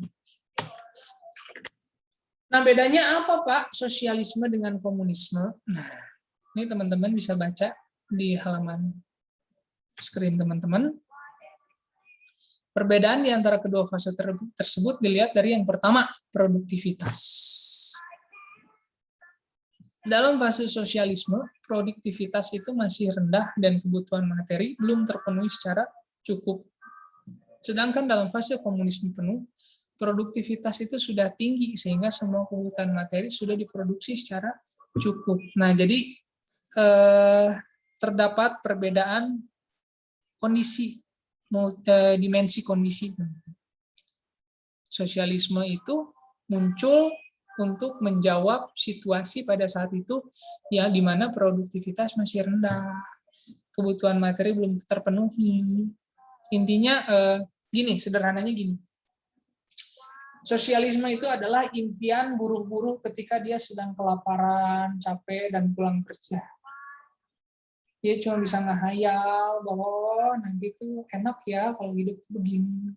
[SPEAKER 1] Nah, bedanya apa, Pak? Sosialisme dengan komunisme. Nah, ini teman-teman bisa baca di halaman screen teman-teman. Perbedaan di antara kedua fase tersebut dilihat dari yang pertama, produktivitas. Dalam fase sosialisme, produktivitas itu masih rendah dan kebutuhan materi belum terpenuhi secara cukup. Sedangkan dalam fase komunisme penuh, produktivitas itu sudah tinggi sehingga semua kebutuhan materi sudah diproduksi secara cukup. Nah, jadi terdapat perbedaan kondisi, dimensi kondisi. Sosialisme itu muncul untuk menjawab situasi pada saat itu ya di mana produktivitas masih rendah, kebutuhan materi belum terpenuhi. Intinya gini, sederhananya gini. Sosialisme itu adalah impian buruh-buruh ketika dia sedang kelaparan, capek, dan pulang kerja. Dia cuma bisa ngehayal bahwa nanti tuh enak ya kalau hidup tuh begini.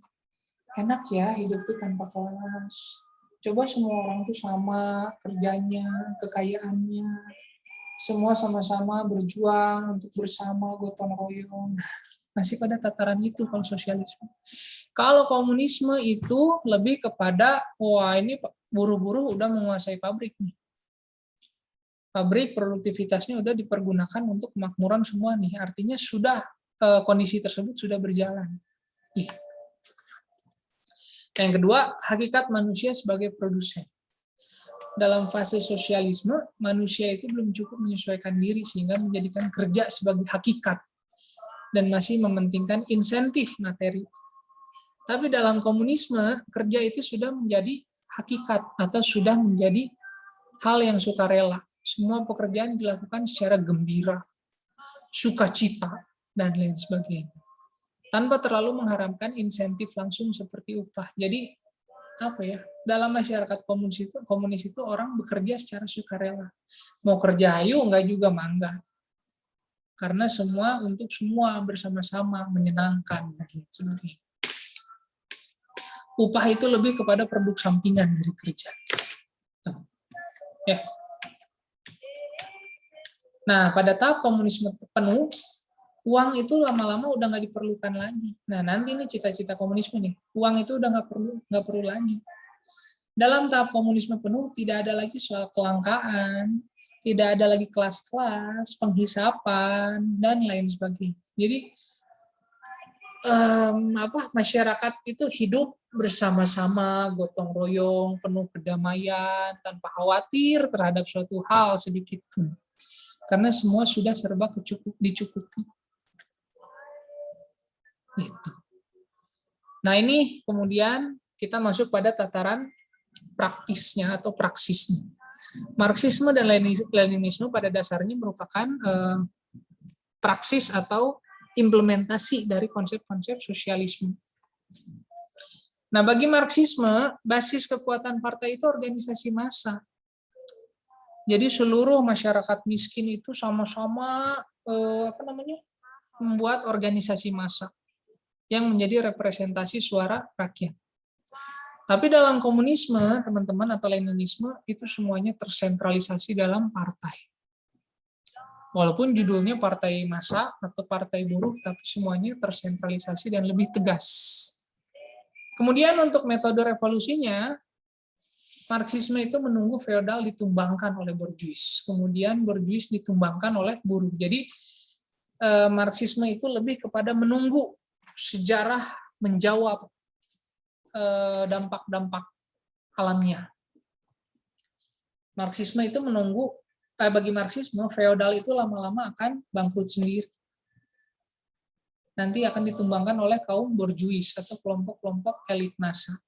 [SPEAKER 1] Enak ya hidup tuh tanpa kelas. Coba semua orang tuh sama kerjanya, kekayaannya. Semua sama-sama berjuang untuk bersama, gotong royong. Masih pada tataran itu kalau sosialisme. Kalau komunisme itu lebih kepada, wah ini buruh-buruh udah menguasai pabrik nih. Pabrik produktivitasnya udah dipergunakan untuk kemakmuran semua nih. Artinya sudah kondisi tersebut sudah berjalan. Yang kedua, hakikat manusia sebagai produsen. Dalam fase sosialisme, manusia itu belum cukup menyesuaikan diri sehingga menjadikan kerja sebagai hakikat dan masih mementingkan insentif materi. Tapi dalam komunisme, kerja itu sudah menjadi hakikat atau sudah menjadi hal yang sukarela. Semua pekerjaan dilakukan secara gembira, sukacita, dan lain sebagainya. Tanpa terlalu mengharapkan insentif langsung seperti upah. Jadi, apa ya? Dalam masyarakat komunis itu orang bekerja secara sukarela. Mau kerja ayo, enggak juga mangga. Karena semua untuk semua bersama-sama menyenangkan. Sebenarnya. Upah itu lebih kepada produk sampingan dari kerja. Ya. Nah, pada tahap komunisme penuh, uang itu lama-lama udah nggak diperlukan lagi. Nah, nanti ini cita-cita komunisme nih, uang itu udah nggak perlu lagi. Dalam tahap komunisme penuh, tidak ada lagi soal kelangkaan, tidak ada lagi kelas-kelas, penghisapan, dan lain sebagainya. Jadi, masyarakat itu hidup bersama-sama, gotong royong, penuh kedamaian, tanpa khawatir terhadap suatu hal sedikit pun. Karena semua sudah serba dicukupi. Gitu. Nah ini kemudian kita masuk pada tataran praktisnya atau praksisnya. Marxisme dan Leninisme pada dasarnya merupakan praksis atau implementasi dari konsep-konsep sosialisme. Nah bagi Marxisme, basis kekuatan partai itu organisasi massa. Jadi seluruh masyarakat miskin itu sama-sama membuat organisasi massa yang menjadi representasi suara rakyat. Tapi dalam komunisme, teman-teman, atau Leninisme, itu semuanya tersentralisasi dalam partai. Walaupun judulnya partai massa atau partai buruh, tapi semuanya tersentralisasi dan lebih tegas. Kemudian untuk metode revolusinya, Marxisme itu menunggu feodal ditumbangkan oleh borjuis. Kemudian borjuis ditumbangkan oleh buruh. Jadi Marxisme itu lebih kepada menunggu sejarah menjawab dampak-dampak alamnya. Marxisme itu menunggu, bagi Marxisme, feodal itu lama-lama akan bangkrut sendiri. Nanti akan ditumbangkan oleh kaum borjuis atau kelompok-kelompok elit massa,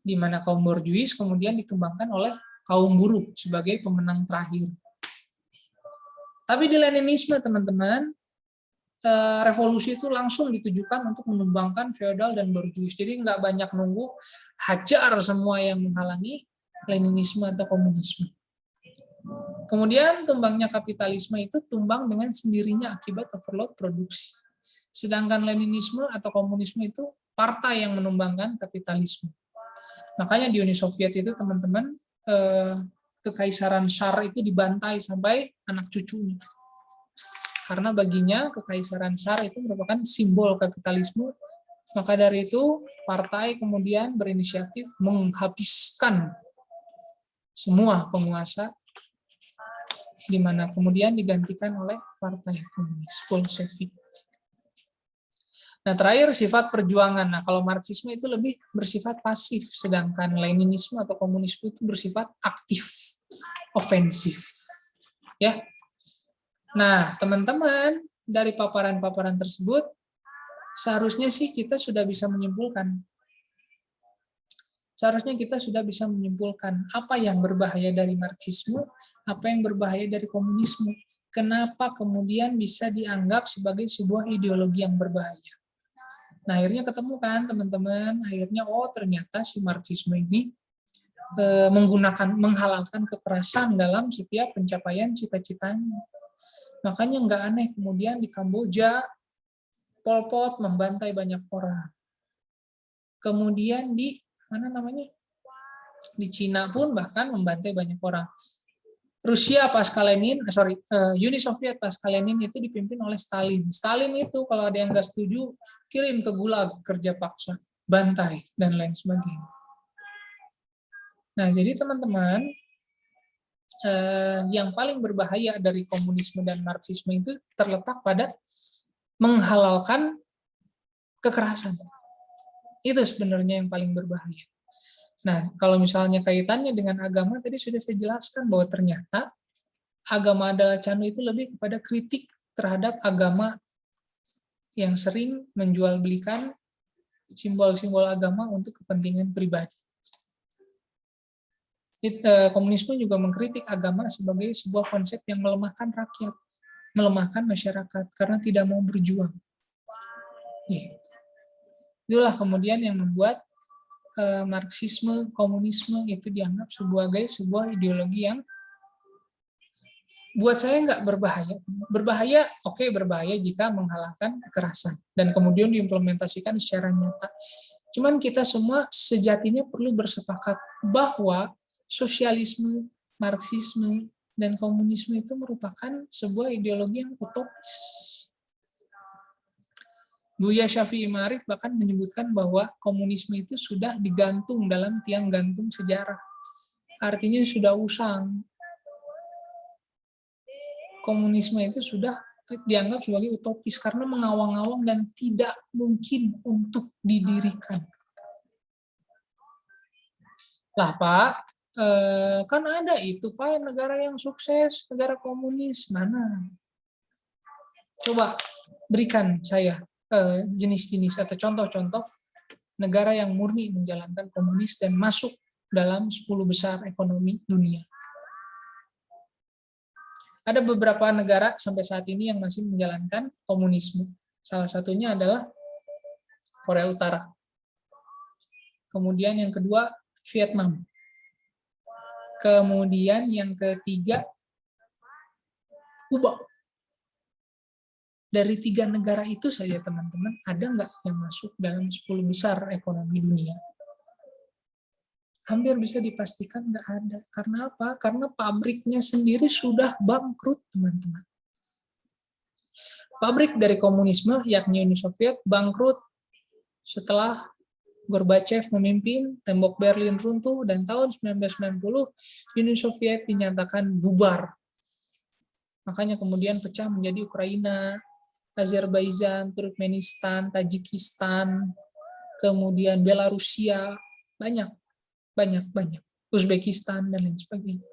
[SPEAKER 1] di mana kaum borjuis kemudian ditumbangkan oleh kaum buruh sebagai pemenang terakhir. Tapi di Leninisme, teman-teman, revolusi itu langsung ditujukan untuk menumbangkan feodal dan borjuis. Jadi nggak banyak nunggu, hajar semua yang menghalangi Leninisme atau komunisme. Kemudian tumbangnya kapitalisme itu tumbang dengan sendirinya akibat overload produksi. Sedangkan Leninisme atau komunisme itu partai yang menumbangkan kapitalisme. Makanya di Uni Soviet itu, teman-teman, kekaisaran Tsar itu dibantai sampai anak cucunya. Karena baginya kekaisaran Tsar itu merupakan simbol kapitalisme. Maka dari itu partai kemudian berinisiatif menghabiskan semua penguasa, di mana kemudian digantikan oleh partai komunis Bolshevik. Nah, terakhir sifat perjuangan. Nah, kalau Marxisme itu lebih bersifat pasif, sedangkan Leninisme atau komunisme itu bersifat aktif, ofensif. Ya. Nah, teman-teman, dari paparan-paparan tersebut, seharusnya sih kita sudah bisa menyimpulkan. Seharusnya kita sudah bisa menyimpulkan apa yang berbahaya dari Marxisme, apa yang berbahaya dari komunisme. Kenapa kemudian bisa dianggap sebagai sebuah ideologi yang berbahaya. Nah, akhirnya ketemu kan, teman-teman, akhirnya ternyata si Marxisme ini menghalalkan kekerasan dalam setiap pencapaian cita-citanya. Makanya nggak aneh kemudian di Kamboja Pol Pot membantai banyak orang. Kemudian di Cina pun bahkan membantai banyak orang. Rusia pasca Lenin, Uni Soviet pasca Lenin itu dipimpin oleh Stalin. Stalin itu kalau ada yang nggak setuju, kirim ke gulag, kerja paksa, bantai, dan lain sebagainya. Nah, jadi teman-teman, yang paling berbahaya dari komunisme dan Marxisme itu terletak pada menghalalkan kekerasan. Itu sebenarnya yang paling berbahaya. Nah, kalau misalnya kaitannya dengan agama, tadi sudah saya jelaskan bahwa ternyata agama adalah candu itu lebih kepada kritik terhadap agama yang sering menjual-belikan simbol-simbol agama untuk kepentingan pribadi. Komunisme juga mengkritik agama sebagai sebuah konsep yang melemahkan rakyat, melemahkan masyarakat, karena tidak mau berjuang. Itulah kemudian yang membuat Marxisme, komunisme itu dianggap sebagai sebuah ideologi yang buat saya nggak berbahaya. Berbahaya, berbahaya jika menghalalkan kekerasan dan kemudian diimplementasikan secara nyata. Cuman kita semua sejatinya perlu bersepakat bahwa sosialisme, Marxisme, dan komunisme itu merupakan sebuah ideologi yang utopis. Buya Syafi'i Ma'arif bahkan menyebutkan bahwa komunisme itu sudah digantung dalam tiang gantung sejarah. Artinya sudah usang. Komunisme itu sudah dianggap sebagai utopis karena mengawang-awang dan tidak mungkin untuk didirikan. Lah Pak, kan ada itu Pak, negara yang sukses, negara komunis, mana? Coba berikan saya jenis-jenis atau contoh-contoh negara yang murni menjalankan komunis dan masuk dalam 10 besar ekonomi dunia. Ada beberapa negara sampai saat ini yang masih menjalankan komunisme. Salah satunya adalah Korea Utara. Kemudian yang kedua, Vietnam. Kemudian yang ketiga, Kuba. Dari 3 negara itu saja, teman-teman, ada nggak yang masuk dalam 10 besar ekonomi dunia? Hampir bisa dipastikan nggak ada. Karena apa? Karena pabriknya sendiri sudah bangkrut, teman-teman. Pabrik dari komunisme, yakni Uni Soviet, bangkrut setelah Gorbachev memimpin, tembok Berlin runtuh, dan tahun 1990 Uni Soviet dinyatakan bubar. Makanya kemudian pecah menjadi Ukraina, Azerbaijan, Turkmenistan, Tajikistan, kemudian Belarusia, banyak. Uzbekistan, dan lain sebagainya.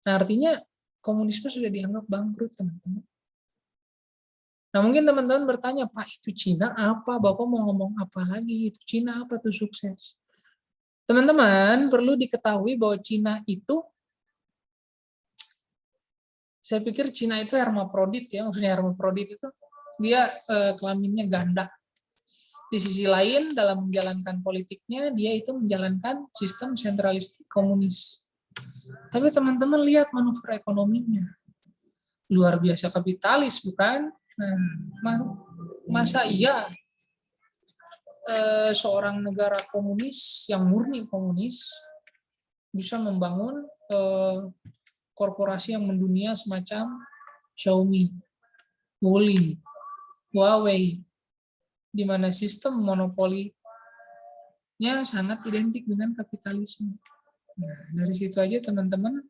[SPEAKER 1] Nah, artinya komunisme sudah dianggap bangkrut, teman-teman. Nah, mungkin teman-teman bertanya, Pak, itu Cina apa? Bapak mau ngomong apa lagi? Itu Cina apa tuh sukses? Teman-teman, perlu diketahui bahwa Cina itu, saya pikir Cina itu hermaprodit ya, maksudnya hermaprodit itu, dia kelaminnya ganda. Di sisi lain, dalam menjalankan politiknya, dia itu menjalankan sistem sentralistik komunis. Tapi teman-teman lihat manuver ekonominya. Luar biasa kapitalis, bukan? Nah, masa iya seorang negara komunis yang murni komunis bisa membangun korporasi yang mendunia semacam Xiaomi, Wuling, Huawei, di mana sistem monopolinya sangat identik dengan kapitalisme. Nah, dari situ aja teman-teman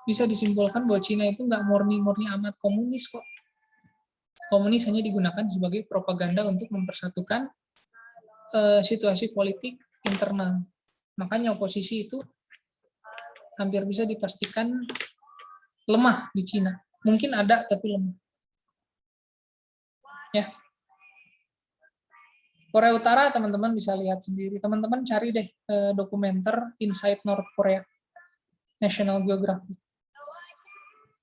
[SPEAKER 1] bisa disimpulkan bahwa Cina itu nggak murni-murni amat komunis kok. Komunis hanya digunakan sebagai propaganda untuk mempersatukan situasi politik internal. Makanya oposisi itu hampir bisa dipastikan lemah di Cina. Mungkin ada, tapi lemah. Ya. Korea Utara teman-teman bisa lihat sendiri. Teman-teman cari deh dokumenter Inside North Korea, National Geographic.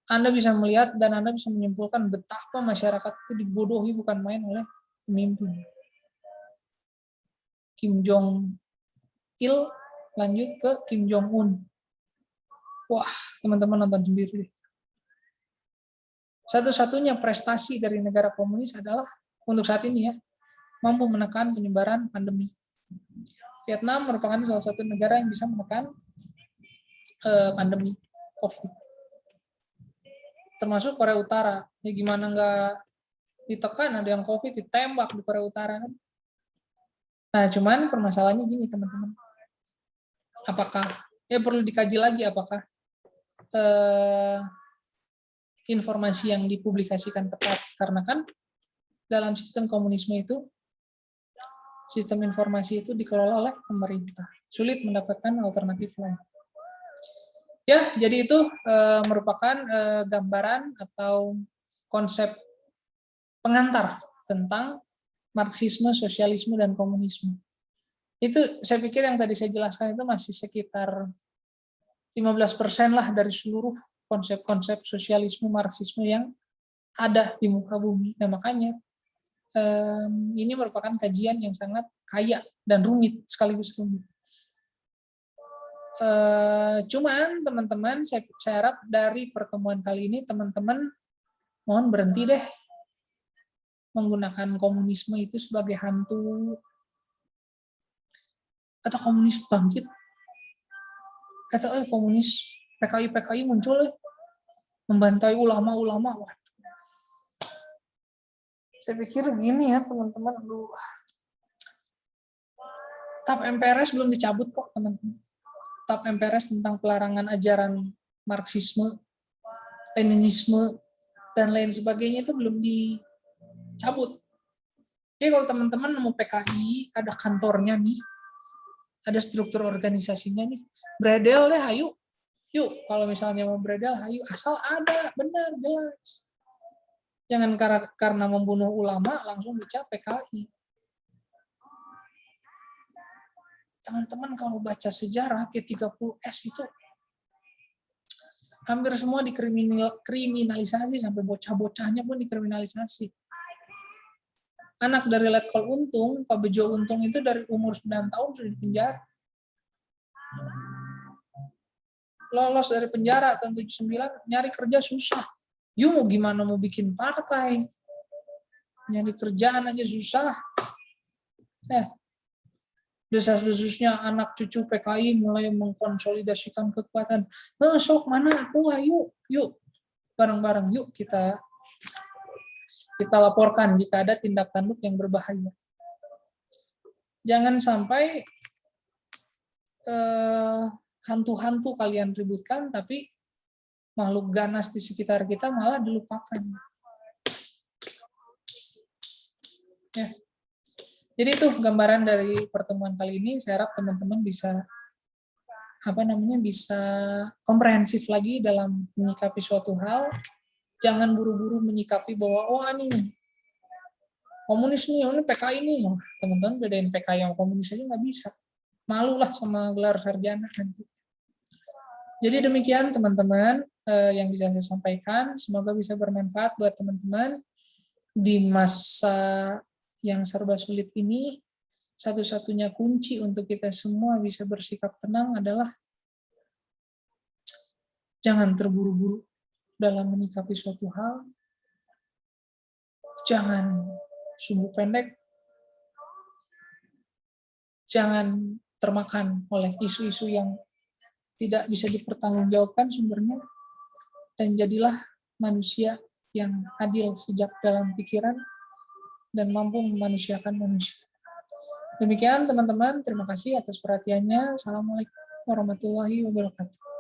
[SPEAKER 1] Anda bisa melihat dan Anda bisa menyimpulkan betapa masyarakat itu dibodohi bukan main oleh pemimpin. Kim Jong-il lanjut ke Kim Jong-un. Wah, teman-teman nonton sendiri. Satu-satunya prestasi dari negara komunis adalah, untuk saat ini ya, mampu menekan penyebaran pandemi. Vietnam merupakan salah satu negara yang bisa menekan pandemi COVID. Termasuk Korea Utara. Ya gimana nggak ditekan, ada yang COVID ditembak di Korea Utara kan. Nah, cuman permasalahannya gini teman-teman. Apakah, perlu dikaji lagi apakah informasi yang dipublikasikan tepat. Karena kan dalam sistem komunisme itu, sistem informasi itu dikelola oleh pemerintah. Sulit mendapatkan alternatif lain. Ya, jadi itu merupakan gambaran atau konsep pengantar tentang Marxisme, sosialisme, dan komunisme. Itu saya pikir yang tadi saya jelaskan itu masih sekitar 15% lah dari seluruh konsep-konsep sosialisme, Marxisme yang ada di muka bumi. Nah, makanya ini merupakan kajian yang sangat kaya dan rumit, sekaligus rumit. Cuman teman-teman, saya harap dari pertemuan kali ini teman-teman mohon berhenti deh menggunakan komunisme itu sebagai hantu, atau komunis bangkit, atau komunis PKI muncul membantai ulama-ulama. Saya pikir gini ya teman-teman, TAP MPRS belum dicabut kok teman-teman. TAP MPRS tentang pelarangan ajaran Marxisme, Leninisme, dan lain sebagainya itu belum dicabut. Jadi kalau teman-teman nemu PKI, ada kantornya nih, ada struktur organisasinya nih, beredel deh, ayo. Yuk, kalau misalnya mau beredel, ayo, asal ada, benar, jelas. Jangan karena membunuh ulama, langsung dicap PKI. Teman-teman kalau baca sejarah G30S itu hampir semua dikriminalisasi, sampai bocah-bocahnya pun dikriminalisasi. Anak dari Letkol Untung, Pak Bejo Untung itu dari umur 9 tahun sudah dipenjara. Lolos dari penjara tahun 79, nyari kerja susah. Mau gimana mau bikin partai? Nyari kerjaan aja susah. Desas-desusnya anak cucu PKI mulai mengkonsolidasikan kekuatan. Sok mana tuh, yuk bareng-bareng yuk kita kita laporkan jika ada tindak tanduk yang berbahaya. Jangan sampai hantu-hantu kalian ributkan, tapi makhluk ganas di sekitar kita malah dilupakan. Ya. Jadi itu gambaran dari pertemuan kali ini. Saya harap teman-teman bisa bisa komprehensif lagi dalam menyikapi suatu hal. Jangan buru-buru menyikapi bahwa ini komunis nih, ini PKI nih. Teman-teman bedain PKI yang komunis aja nggak bisa. Malu lah sama gelar sarjana nanti. Jadi demikian teman-teman yang bisa saya sampaikan. Semoga bisa bermanfaat buat teman-teman di masa yang serba sulit ini. Satu-satunya kunci untuk kita semua bisa bersikap tenang adalah jangan terburu-buru dalam menyikapi suatu hal. Jangan sumbu pendek. Jangan termakan oleh isu-isu yang tidak bisa dipertanggungjawabkan sumbernya. Dan jadilah manusia yang adil sejak dalam pikiran dan mampu memanusiakan manusia. Demikian teman-teman, terima kasih atas perhatiannya. Assalamualaikum warahmatullahi wabarakatuh.